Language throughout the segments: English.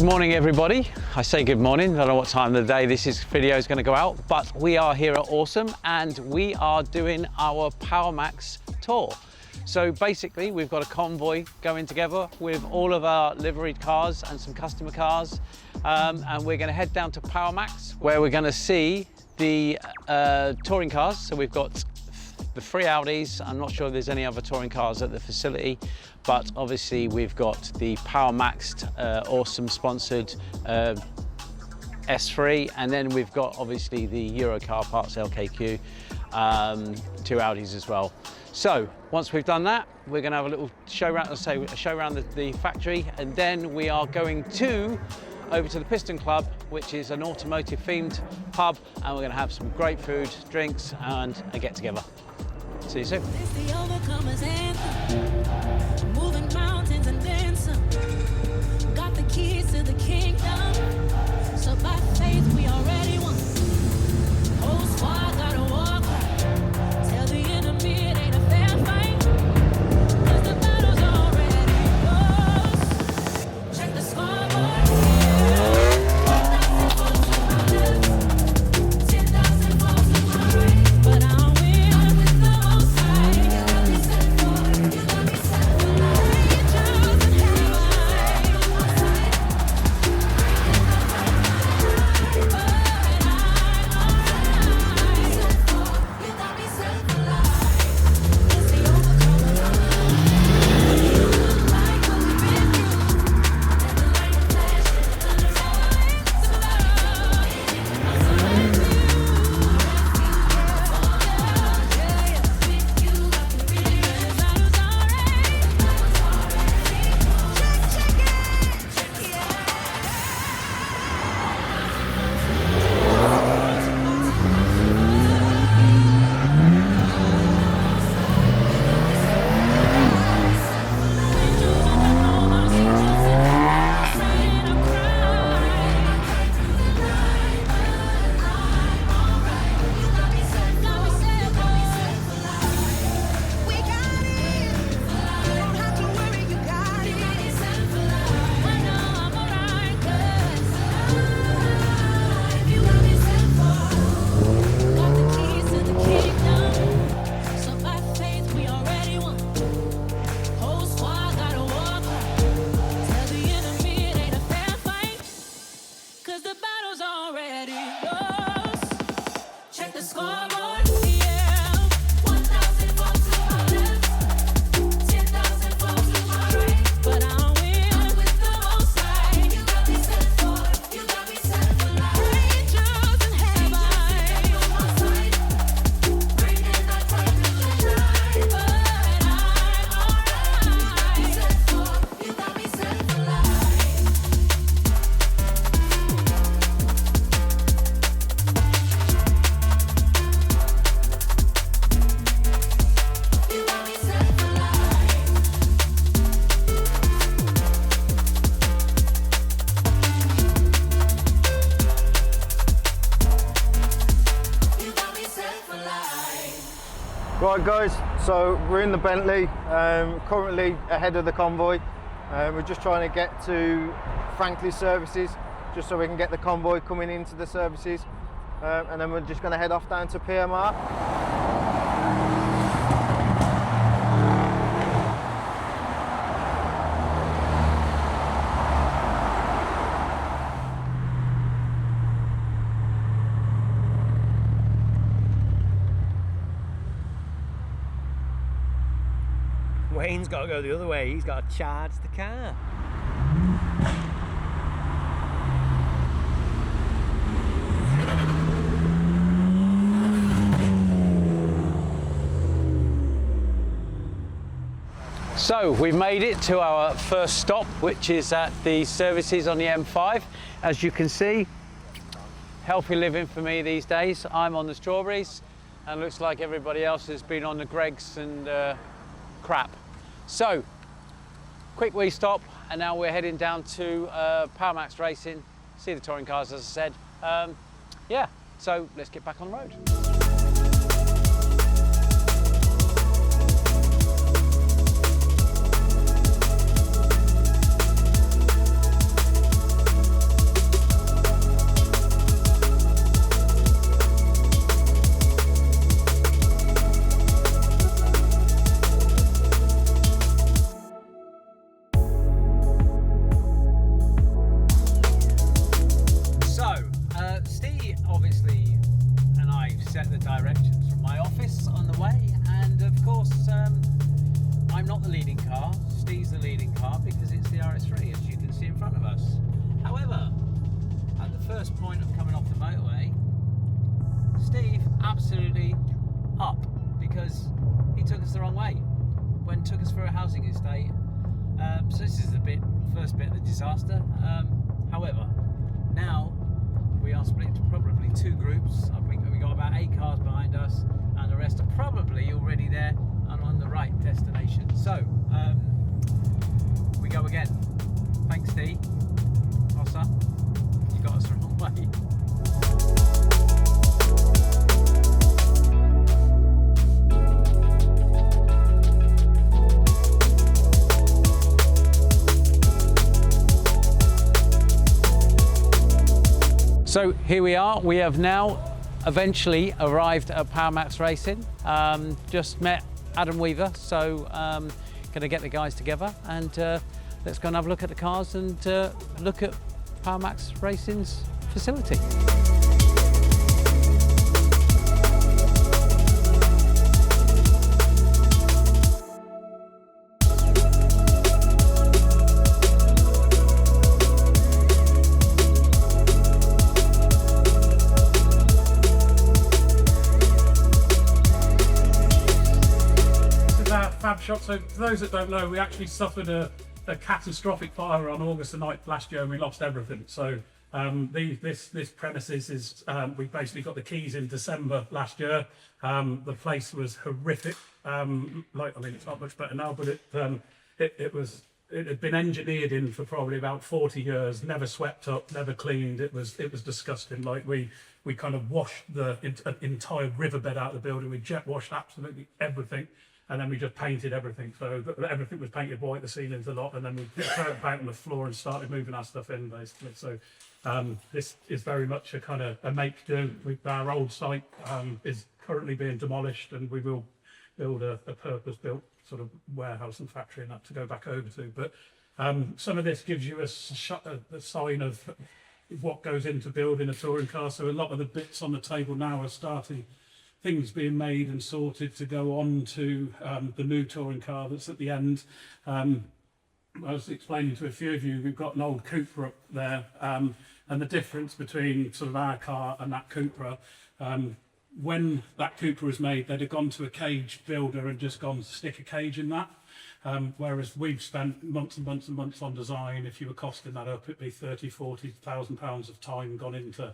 morning everybody. I say good morning, I don't know what time of the day this video is going to go out, but we are here at Awesome and we are doing our PowerMax tour. So basically we've got a convoy going together with all of our liveried cars and some customer cars, and we're going to head down to PowerMax where we're going to see the touring cars. So we've got the 3 Audis. I'm not sure if there's any other touring cars at the facility, but obviously we've got the PowerMax Awesome sponsored S3, and then we've got obviously the Euro Car Parts LKQ 2 Audis as well. So once we've done that, we're going to have a little show around, the factory, and then we are going over to the Piston Club, which is an automotive themed pub, and we're going to have some great food, drinks, and a get together. See you soon. It's the overcomers anthem. Moving mountains and dancing. Got the keys to the kingdom. So by faith we already won. Whole squad gotta walk right. Tell the enemy it ain't a fair fight. 'Cause the battle's already lost. Check the scoreboard. 10,000 folks to my right. But I'll win with the most high. You got me set for life. Angels in heaven. Right guys, so we're in the Bentley, currently ahead of the convoy. We're just trying to get to Franklin's services, just so we can get the convoy coming into the services, and then we're just going to head off down to PMR. Wayne's got to go the other way, he's got to charge the car. So we've made it to our first stop, which is at the services on the M5. As you can see, healthy living for me these days. I'm on the strawberries and looks like everybody else has been on the Greggs and crap. So, quick wee stop, and now we're heading down to PowerMax Racing, see the touring cars as I said. Yeah, so let's get back on the road. first point of coming off the motorway, Steve absolutely up because he took us the wrong way when took us for a housing estate. So this is the first bit of the disaster. However, now we are split into probably two groups. I think we got about 8 cars behind us, and the rest are probably already there and on the right destination. So we go again. Thanks, Steve. Ossa, you got us the wrong way. So here we are. We have now eventually arrived at PowerMax Racing. Just met Adam Weaver, so going to get the guys together and let's go and have a look at the cars and look at PowerMax Racing's facility. Fab shop. So for those that don't know, we actually suffered a catastrophic fire on August the 9th last year and we lost everything. So this premises is, we basically got the keys in December last year. The place was horrific. I mean, it's not much better now, but it had been engineered in for probably about 40 years, never swept up, never cleaned. It was disgusting. Like we kind of washed the entire riverbed out of the building. We jet washed absolutely everything. And then we just painted everything. So everything was painted white, the ceilings a lot, and then we threw it back on the floor and started moving our stuff in, basically. So this is very much a kind of a make-do. Our old site is currently being demolished, and we will build a purpose-built sort of warehouse and factory and that to go back over to. But some of this gives you a sign of what goes into building a touring car. So a lot of the bits on the table now are starting, things being made and sorted to go on to the new touring car that's at the end. I was explaining to a few of you, we've got an old Cupra up there, and the difference between sort of our car and that Cupra, when that Cupra was made, they'd have gone to a cage builder and just gone to stick a cage in that. Whereas we've spent months and months and months on design. If you were costing that up, it'd be 30, 40,000 pounds of time gone into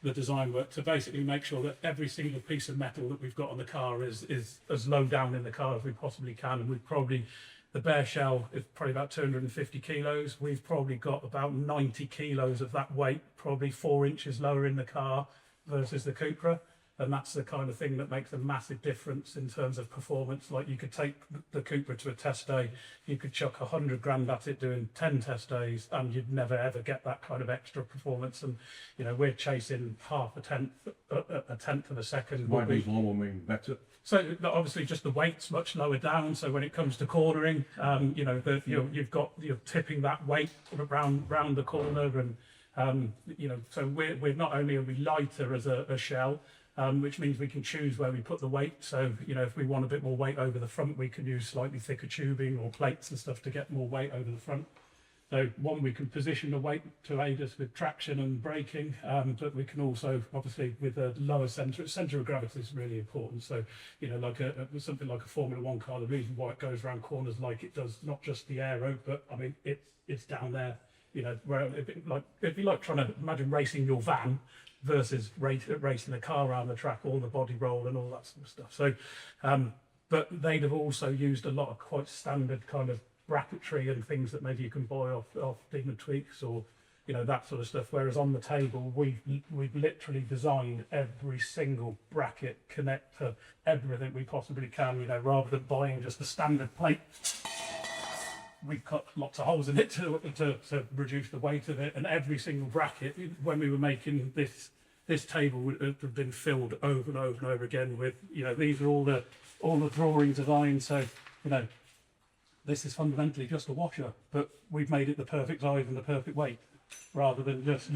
the design work to basically make sure that every single piece of metal that we've got on the car is as low down in the car as we possibly can. And we've probably, the bare shell is probably about 250 kilos. We've probably got about 90 kilos of that weight, probably 4 inches lower in the car versus the Cupra. And that's the kind of thing that makes a massive difference in terms of performance. Like you could take the Cupra to a test day, you could chuck 100 grand at it doing 10 test days, and you'd never ever get that kind of extra performance. And you know, we're chasing a tenth of a second. Why does normal mean better? So obviously, just the weight's much lower down. So when it comes to cornering, you know, you're tipping that weight round the corner, and you know, so we're not only are we lighter as a shell. Which means we can choose where we put the weight. So, you know, if we want a bit more weight over the front, we can use slightly thicker tubing or plates and stuff to get more weight over the front. So one, we can position the weight to aid us with traction and braking, but we can also, obviously, with a lower centre of gravity is really important. So, you know, like something like a Formula One car, the reason why it goes around corners like it does, not just the aero, but I mean, it's down there. You know, where it'd be like trying to imagine racing your van versus racing a car around the track, all the body roll and all that sort of stuff. So, but they'd have also used a lot of quite standard kind of bracketry and things that maybe you can buy off Demon Tweaks or, you know, that sort of stuff. Whereas on the table, we've literally designed every single bracket, connector, everything we possibly can, you know, rather than buying just a standard plate. We've cut lots of holes in it to reduce the weight of it, and every single bracket, when we were making this table, would have been filled over and over and over again with, you know, these are all the drawing designs. So, you know, this is fundamentally just a washer, but we've made it the perfect size and the perfect weight, rather than just,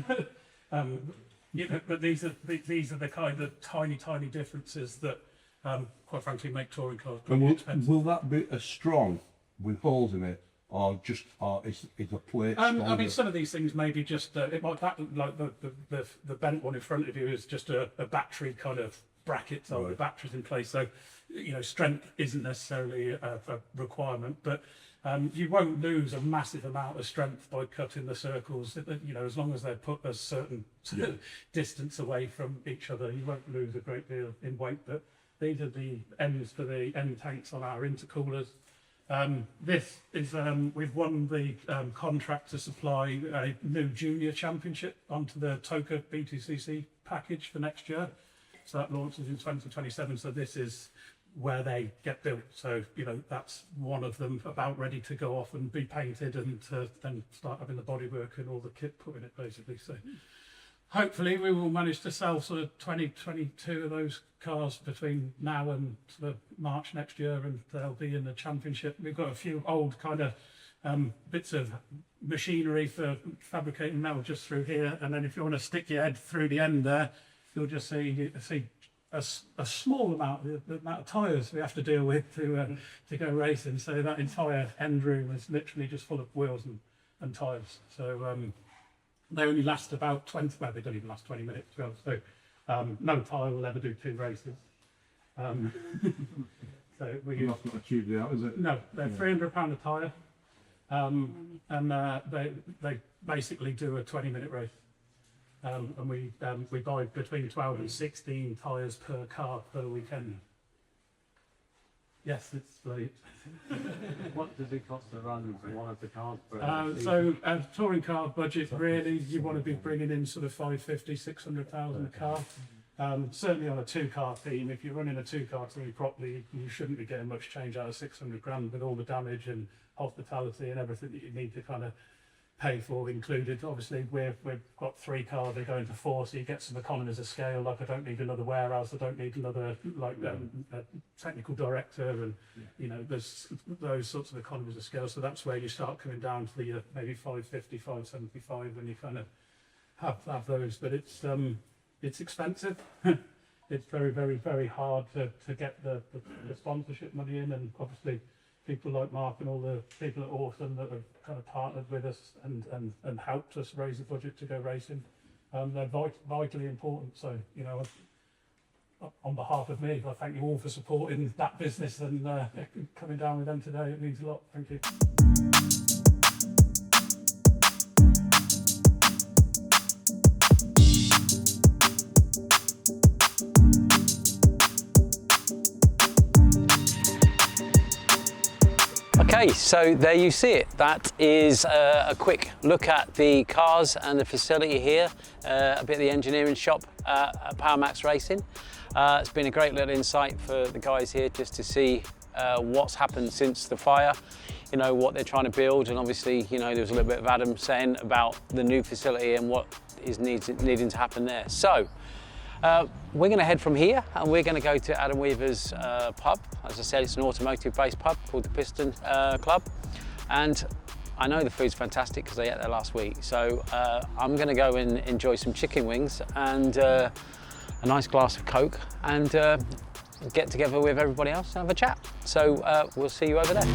you know. But these are the kind of tiny differences that, quite frankly, make touring cars pretty expensive. Will that be as strong with holes in it or just, or is the plate I mean, stronger? some of these things maybe just it might like the bent one in front of you is just a battery kind of bracket, so the battery's in place. So strength isn't necessarily a requirement, but you won't lose a massive amount of strength by cutting the circles. As long as they're put a certain distance away from each other, you won't lose a great deal in weight. But these are the ends for the end tanks on our intercoolers. This is we've won the contract to supply a new junior championship onto the TOCA BTCC package for next year. So that launches in 2027. So this is where they get built. So that's one of them about ready to go off and be painted and to then start having the bodywork and all the kit put in it basically. So hopefully we will manage to sell sort of 22 of those cars between now and sort of March next year, and they'll be in the championship. We've got a few old kind of bits of machinery for fabricating metal just through here, and then if you want to stick your head through the end there, you'll just see a small amount, the amount of tyres we have to deal with to go racing. So that entire end room is literally just full of wheels and tyres. So they only last about 20, well, they don't even last 20 minutes, to be honest. So no tyre will ever do 2 races. So we use, That's not achieved out, is it? no, they're £300 a tyre, and they basically do a 20-minute race. And we buy between 12 and 16 tyres per car per weekend. Yes, it's bloody expensive. What does it cost to run one of the cars? So a touring car budget, really, you want to be bringing in sort of 550, 600,000 a car. Certainly on a 2-car team, if you're running a 2-car team properly, you shouldn't be getting much change out of 600 grand with all the damage and hospitality and everything that you need to kind of pay for included. Obviously we've got 3 cars, they go into 4, so you get some economies of scale. Like I don't need another warehouse, I don't need another a technical director, and there's those sorts of economies of scale. So that's where you start coming down to the maybe 550, 575 when you kind of have those. But it's expensive. It's very, very, very hard to get the sponsorship money in, and obviously people like Mark and all the people at Awesome that have kind of partnered with us and helped us raise the budget to go racing. They're vitally important. So, on behalf of me, I thank you all for supporting that business and coming down with them today. It means a lot. Thank you. Okay, so there you see it. That is a quick look at the cars and the facility here, a bit of the engineering shop at PowerMax Racing. It's been a great little insight for the guys here just to see what's happened since the fire, what they're trying to build, and obviously, there was a little bit of Adam saying about the new facility and what is needing to happen there. So we're going to head from here and we're going to go to Adam Weaver's pub. As I said, it's an automotive based pub called the Piston Club, and I know the food's fantastic because I ate there last week. So I'm going to go and enjoy some chicken wings and a nice glass of Coke and get together with everybody else and have a chat. So we'll see you over there.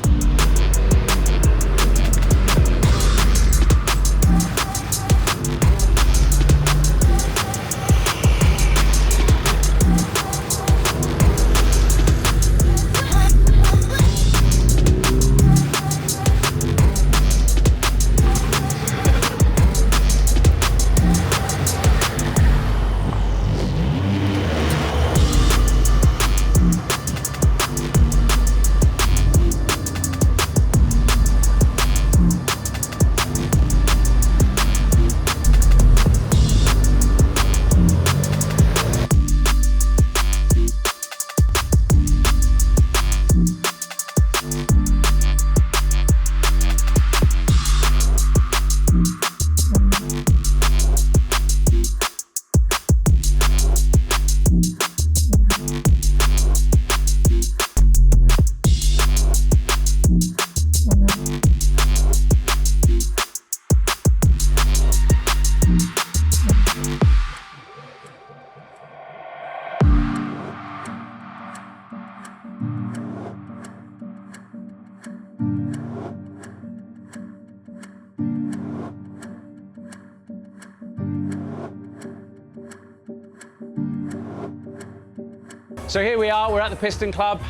So here we are, we're at the Piston Club.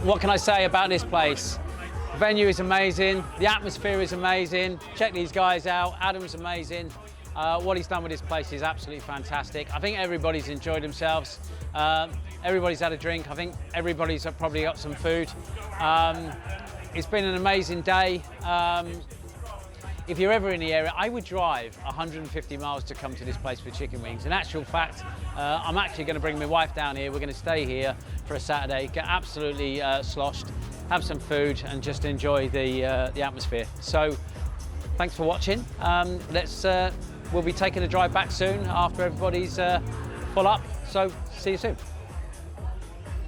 What can I say about this place? The venue is amazing, the atmosphere is amazing. Check these guys out, Adam's amazing. What he's done with this place is absolutely fantastic. I think everybody's enjoyed themselves. Everybody's had a drink. I think everybody's probably got some food. It's been an amazing day. If you're ever in the area, I would drive 150 miles to come to this place for chicken wings. In actual fact, I'm actually going to bring my wife down here. We're going to stay here for a Saturday, get absolutely sloshed, have some food and just enjoy the atmosphere. So thanks for watching. We'll be taking a drive back soon after everybody's full up. So see you soon.